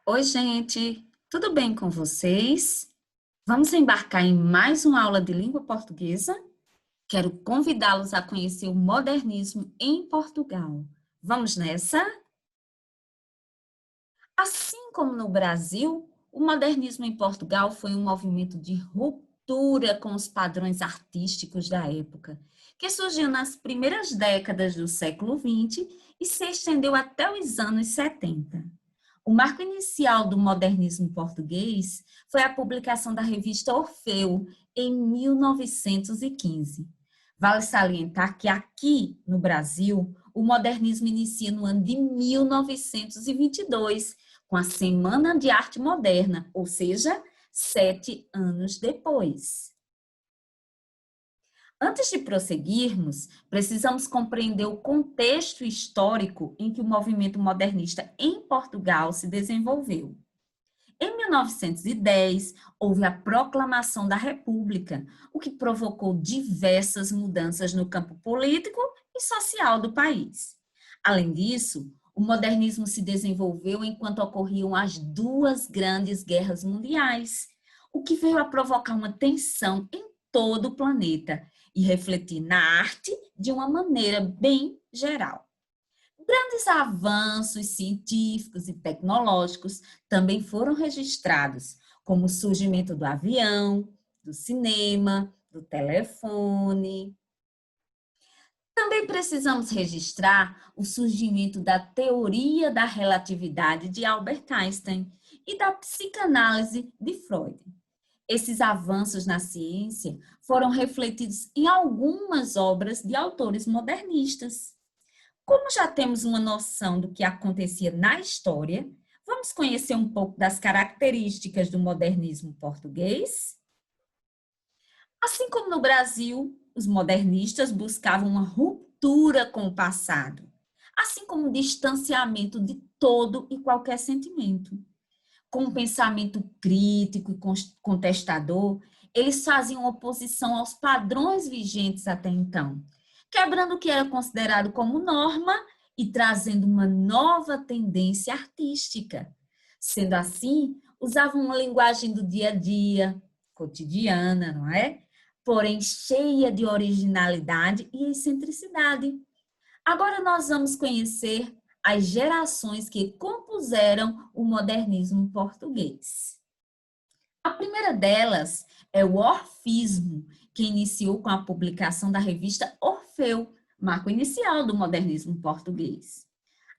Oi, gente, tudo bem com vocês? Vamos embarcar em mais uma aula de língua portuguesa? Quero convidá-los a conhecer o modernismo em Portugal. Vamos nessa? Assim como no Brasil, o modernismo em Portugal foi um movimento de ruptura com os padrões artísticos da época, que surgiu nas primeiras décadas do século XX e se estendeu até os anos 70. O marco inicial do modernismo português foi a publicação da revista Orfeu, em 1915. Vale salientar que aqui, no Brasil, o modernismo inicia no ano de 1922, com a Semana de Arte Moderna, ou seja, 7 anos depois. Antes de prosseguirmos, precisamos compreender o contexto histórico em que o movimento modernista em Portugal se desenvolveu. Em 1910, houve a proclamação da República, o que provocou diversas mudanças no campo político e social do país. Além disso, o modernismo se desenvolveu enquanto ocorriam as duas grandes guerras mundiais, o que veio a provocar uma tensão em todo o planeta e refletir na arte de uma maneira bem geral. Grandes avanços científicos e tecnológicos também foram registrados, como o surgimento do avião, do cinema, do telefone. Também precisamos registrar o surgimento da teoria da relatividade de Albert Einstein e da psicanálise de Freud. Esses avanços na ciência foram refletidos em algumas obras de autores modernistas. Como já temos uma noção do que acontecia na história, vamos conhecer um pouco das características do modernismo português? Assim como no Brasil, os modernistas buscavam uma ruptura com o passado, assim como o distanciamento de todo e qualquer sentimento. Com um pensamento crítico e contestador, eles faziam oposição aos padrões vigentes até então, quebrando o que era considerado como norma e trazendo uma nova tendência artística. Sendo assim, usavam uma linguagem do dia a dia, cotidiana, não é? Porém, cheia de originalidade e excentricidade. Agora nós vamos conhecer as gerações que compuseram o modernismo português. A primeira delas é o orfismo, que iniciou com a publicação da revista Orfeu, marco inicial do modernismo português.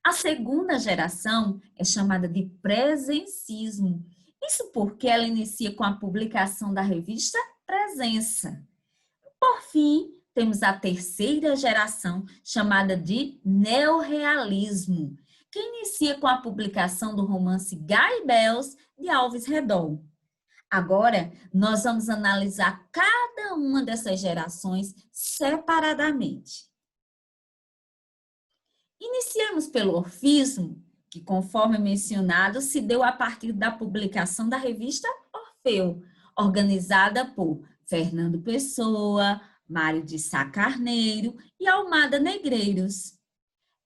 A segunda geração é chamada de presencismo, isso porque ela inicia com a publicação da revista Presença. Por fim, temos a terceira geração, chamada de neorrealismo, que inicia com a publicação do romance Guy Bells, de Alves Redol. Agora, nós vamos analisar cada uma dessas gerações separadamente. Iniciamos pelo orfismo, que, conforme mencionado, se deu a partir da publicação da revista Orfeu, organizada por Fernando Pessoa, Mário de Sá Carneiro e Almada Negreiros.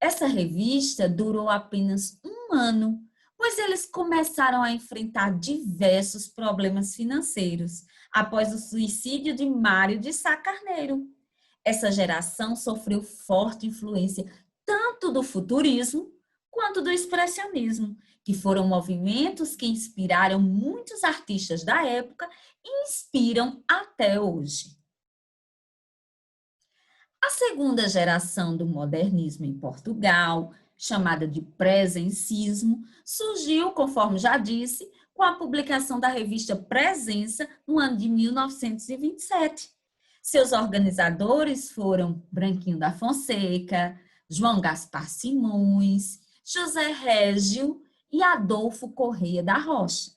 Essa revista durou apenas um ano, pois eles começaram a enfrentar diversos problemas financeiros após o suicídio de Mário de Sá Carneiro. Essa geração sofreu forte influência tanto do futurismo quanto do expressionismo, que foram movimentos que inspiraram muitos artistas da época e inspiram até hoje. A segunda geração do modernismo em Portugal, chamada de presencismo, surgiu, conforme já disse, com a publicação da revista Presença no ano de 1927. Seus organizadores foram Branquinho da Fonseca, João Gaspar Simões, José Régio e Adolfo Correia da Rocha.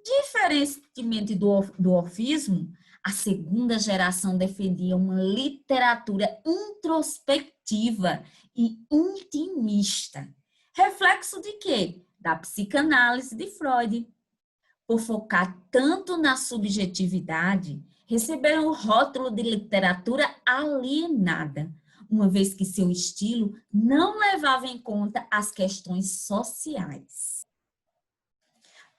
Diferentemente do orfismo, a segunda geração defendia uma literatura introspectiva e intimista. Reflexo de quê? Da psicanálise de Freud. Por focar tanto na subjetividade, receberam o rótulo de literatura alienada, uma vez que seu estilo não levava em conta as questões sociais.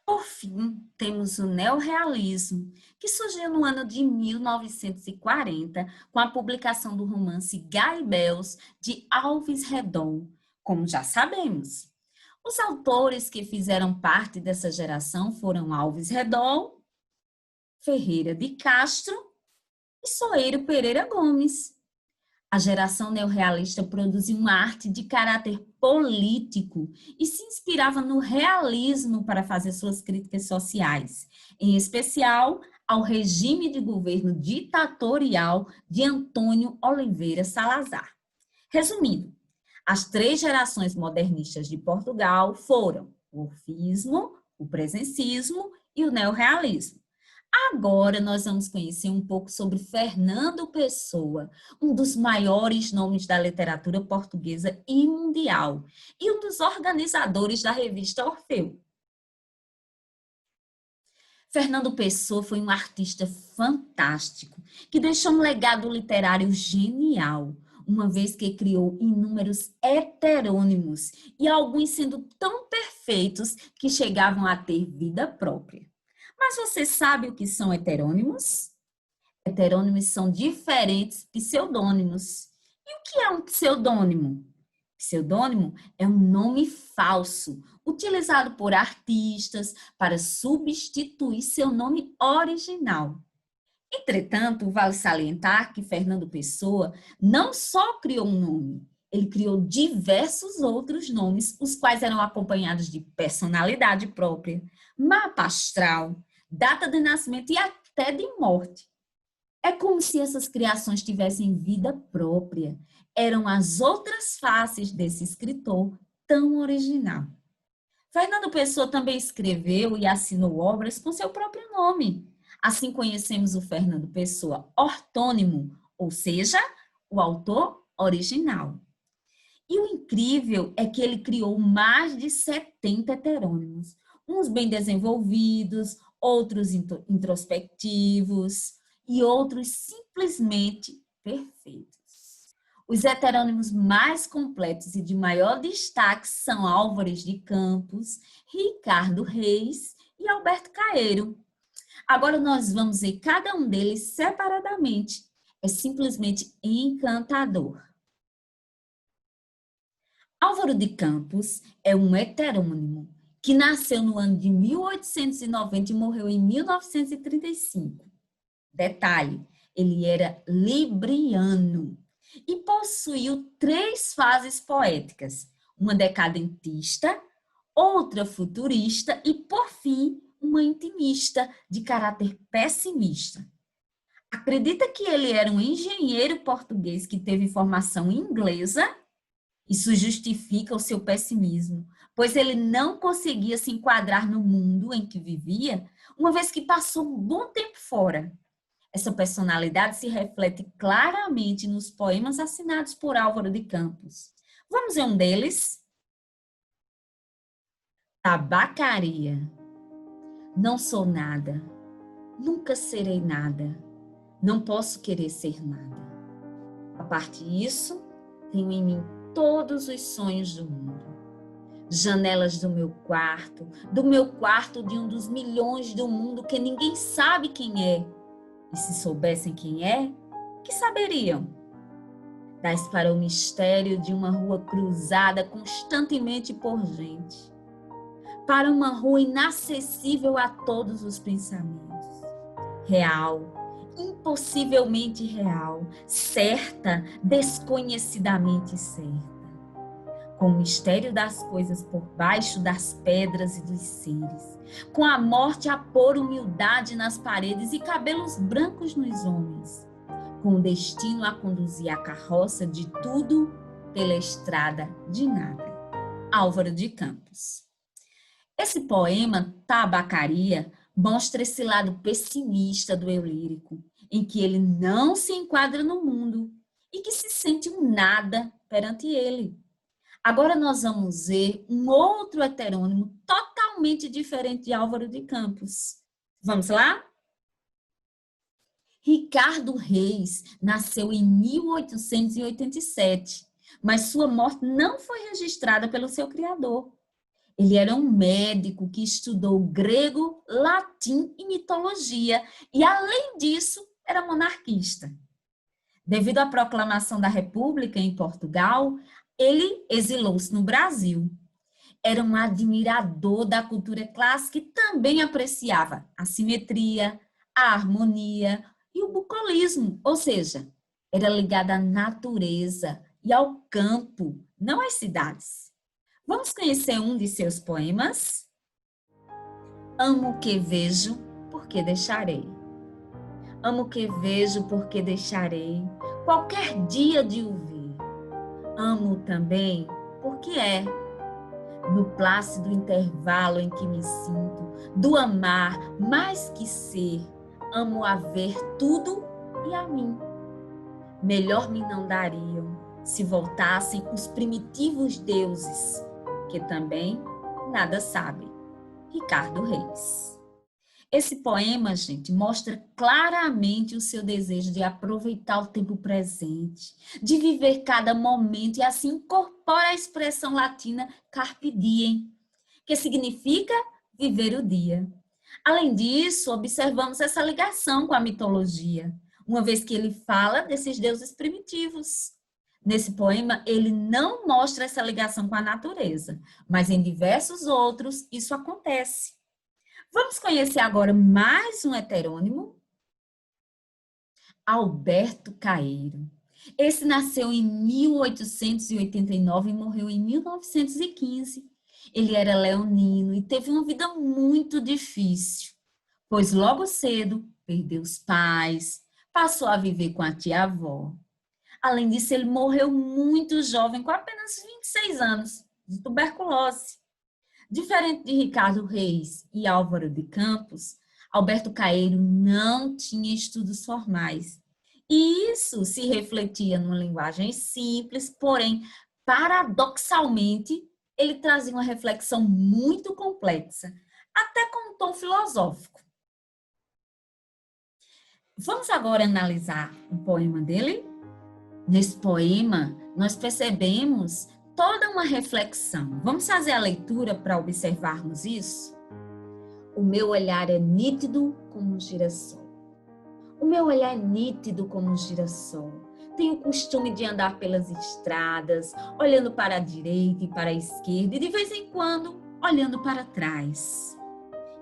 Por fim, temos o neorrealismo, que surgiu no ano de 1940, com a publicação do romance Gai Bells, de Alves Redondo, como já sabemos. Os autores que fizeram parte dessa geração foram Alves Redondo, Ferreira de Castro e Soeiro Pereira Gomes. A geração neorrealista produziu uma arte de caráter político e se inspirava no realismo para fazer suas críticas sociais, em especial ao regime de governo ditatorial de Antônio Oliveira Salazar. Resumindo, as três gerações modernistas de Portugal foram o orfismo, o presencismo e o neorrealismo. Agora nós vamos conhecer um pouco sobre Fernando Pessoa, um dos maiores nomes da literatura portuguesa e mundial, e um dos organizadores da revista Orfeu. Fernando Pessoa foi um artista fantástico, que deixou um legado literário genial, uma vez que criou inúmeros heterônimos, e alguns sendo tão perfeitos que chegavam a ter vida própria. Mas você sabe o que são heterônimos? Heterônimos são diferentes pseudônimos. E o que é um pseudônimo? Pseudônimo é um nome falso, utilizado por artistas para substituir seu nome original. Entretanto, vale salientar que Fernando Pessoa não só criou um nome, ele criou diversos outros nomes, os quais eram acompanhados de personalidade própria, mapa astral, data de nascimento e até de morte. É como se essas criações tivessem vida própria. Eram as outras faces desse escritor tão original. Fernando Pessoa também escreveu e assinou obras com seu próprio nome. Assim conhecemos o Fernando Pessoa ortônimo, ou seja, o autor original. E o incrível é que ele criou mais de 70 heterônimos, uns bem desenvolvidos, outros introspectivos e outros simplesmente perfeitos. Os heterônimos mais completos e de maior destaque são Álvares de Campos, Ricardo Reis e Alberto Caeiro. Agora nós vamos ver cada um deles separadamente. É simplesmente encantador. Álvaro de Campos é um heterônimo que nasceu no ano de 1890 e morreu em 1935. Detalhe, ele era libriano e possuiu 3 fases poéticas, uma decadentista, outra futurista e, por fim, uma intimista de caráter pessimista. Acredita que ele era um engenheiro português que teve formação inglesa? Isso justifica o seu pessimismo, pois ele não conseguia se enquadrar no mundo em que vivia, uma vez que passou um bom tempo fora. Essa personalidade se reflete claramente nos poemas assinados por Álvaro de Campos. Vamos ver um deles? Tabacaria. Não sou nada, nunca serei nada, não posso querer ser nada. A parte disso, tenho em mim todos os sonhos do mundo. Janelas do meu quarto de um dos milhões do mundo que ninguém sabe quem é. E se soubessem quem é, que saberiam? Dás para o mistério de uma rua cruzada constantemente por gente. Para uma rua inacessível a todos os pensamentos. Real, impossivelmente real, certa, desconhecidamente certa. Com o mistério das coisas por baixo das pedras e dos seres, com a morte a pôr humildade nas paredes e cabelos brancos nos homens, com o destino a conduzir a carroça de tudo pela estrada de nada. Álvaro de Campos. Esse poema, Tabacaria, mostra esse lado pessimista do eu lírico, em que ele não se enquadra no mundo e que se sente um nada perante ele. Agora nós vamos ver um outro heterônimo totalmente diferente de Álvaro de Campos. Vamos lá? Ricardo Reis nasceu em 1887, mas sua morte não foi registrada pelo seu criador. Ele era um médico que estudou grego, latim e mitologia, e além disso, era monarquista. Devido à proclamação da República em Portugal, ele exilou-se no Brasil. Era um admirador da cultura clássica e também apreciava a simetria, a harmonia e o bucolismo, ou seja, era ligado à natureza e ao campo, não às cidades. Vamos conhecer um de seus poemas? Amo o que vejo, porque deixarei. Amo o que vejo, porque deixarei qualquer dia de o ver. Amo também, porque é no plácido intervalo em que me sinto, do amar mais que ser, amo a ver tudo e a mim. Melhor me não dariam se voltassem os primitivos deuses, que também nada sabem. Ricardo Reis. Esse poema, gente, mostra claramente o seu desejo de aproveitar o tempo presente, de viver cada momento e assim incorpora a expressão latina carpe diem, que significa viver o dia. Além disso, observamos essa ligação com a mitologia, uma vez que ele fala desses deuses primitivos. Nesse poema, ele não mostra essa ligação com a natureza, mas em diversos outros isso acontece. Vamos conhecer agora mais um heterônimo? Alberto Caeiro. Esse nasceu em 1889 e morreu em 1915. Ele era leonino e teve uma vida muito difícil, pois logo cedo perdeu os pais, passou a viver com a tia-avó. Além disso, ele morreu muito jovem, com apenas 26 anos, de tuberculose. Diferente de Ricardo Reis e Álvaro de Campos, Alberto Caeiro não tinha estudos formais. E isso se refletia numa linguagem simples, porém, paradoxalmente, ele trazia uma reflexão muito complexa, até com um tom filosófico. Vamos agora analisar o poema dele? Nesse poema, nós percebemos toda uma reflexão. Vamos fazer a leitura para observarmos isso? O meu olhar é nítido como um girassol. O meu olhar é nítido como um girassol. Tenho o costume de andar pelas estradas, olhando para a direita e para a esquerda, e de vez em quando, olhando para trás.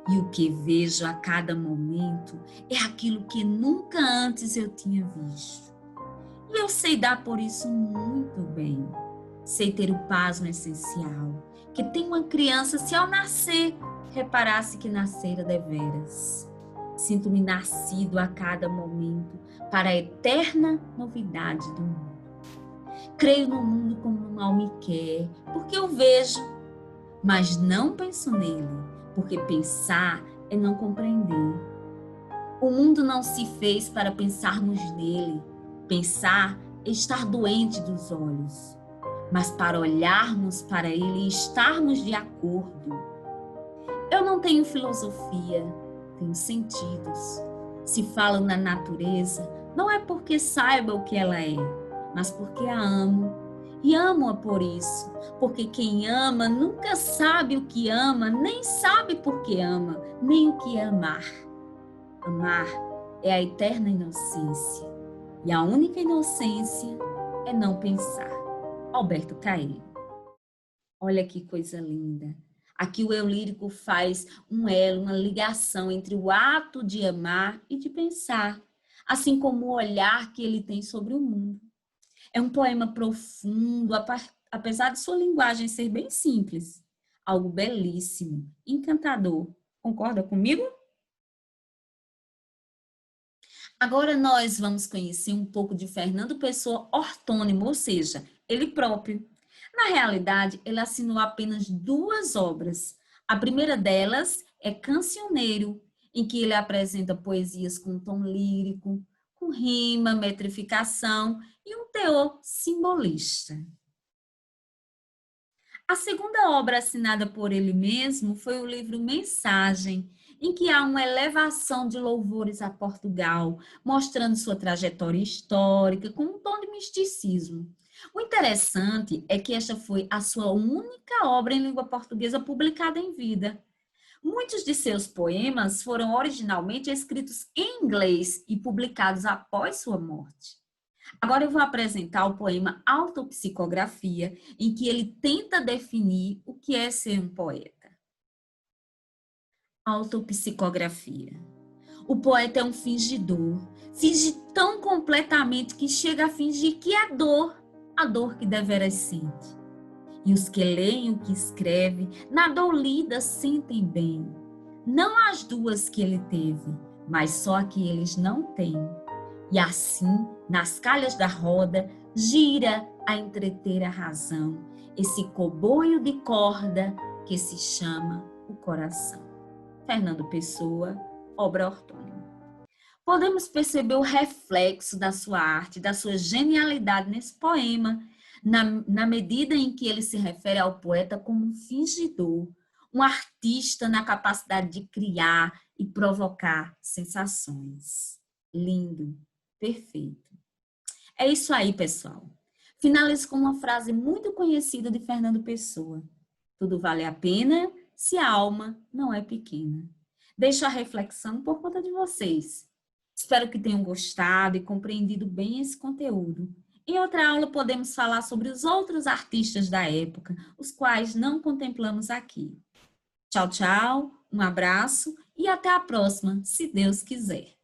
E o que vejo a cada momento é aquilo que nunca antes eu tinha visto. E eu sei dar por isso muito bem. Sei ter o pasmo essencial, que tem uma criança se ao nascer reparasse que nascera deveras. Sinto-me nascido a cada momento para a eterna novidade do mundo. Creio no mundo como o mal me quer, porque eu vejo, mas não penso nele, porque pensar é não compreender. O mundo não se fez para pensarmos nele. Pensar é estar doente dos olhos, mas para olharmos para ele e estarmos de acordo. Eu não tenho filosofia, tenho sentidos. Se falo na natureza, não é porque saiba o que ela é, mas porque a amo. E amo-a por isso, porque quem ama nunca sabe o que ama, nem sabe por que ama, nem o que é amar. Amar é a eterna inocência, e a única inocência é não pensar. Alberto Caeiro. Olha que coisa linda. Aqui o eu lírico faz um elo, uma ligação entre o ato de amar e de pensar, assim como o olhar que ele tem sobre o mundo. É um poema profundo, apesar de sua linguagem ser bem simples. Algo belíssimo, encantador. Concorda comigo? Agora nós vamos conhecer um pouco de Fernando Pessoa ortônimo, ou seja, ele próprio. Na realidade, ele assinou apenas 2 obras. A primeira delas é Cancioneiro, em que ele apresenta poesias com tom lírico, com rima, metrificação e um teor simbolista. A segunda obra assinada por ele mesmo foi o livro Mensagem, em que há uma elevação de louvores a Portugal, mostrando sua trajetória histórica com um tom de misticismo. O interessante é que esta foi a sua única obra em língua portuguesa publicada em vida. Muitos de seus poemas foram originalmente escritos em inglês e publicados após sua morte. Agora eu vou apresentar o poema Autopsicografia, em que ele tenta definir o que é ser um poeta. Autopsicografia. O poeta é um fingidor, finge tão completamente que chega a fingir que é a dor que deveras sente. E os que leem o que escreve, na dor lida sentem bem. Não as duas que ele teve, mas só a que eles não têm. E assim, nas calhas da roda, gira a entreter a razão, esse comboio de corda que se chama o coração. Fernando Pessoa, obra ortônima. Podemos perceber o reflexo da sua arte, da sua genialidade nesse poema, na medida em que ele se refere ao poeta como um fingidor, um artista na capacidade de criar e provocar sensações. Lindo, perfeito. É isso aí, pessoal. Finalizo com uma frase muito conhecida de Fernando Pessoa. Tudo vale a pena se a alma não é pequena. Deixo a reflexão por conta de vocês. Espero que tenham gostado e compreendido bem esse conteúdo. Em outra aula podemos falar sobre os outros artistas da época, os quais não contemplamos aqui. Tchau, tchau, um abraço e até a próxima, se Deus quiser.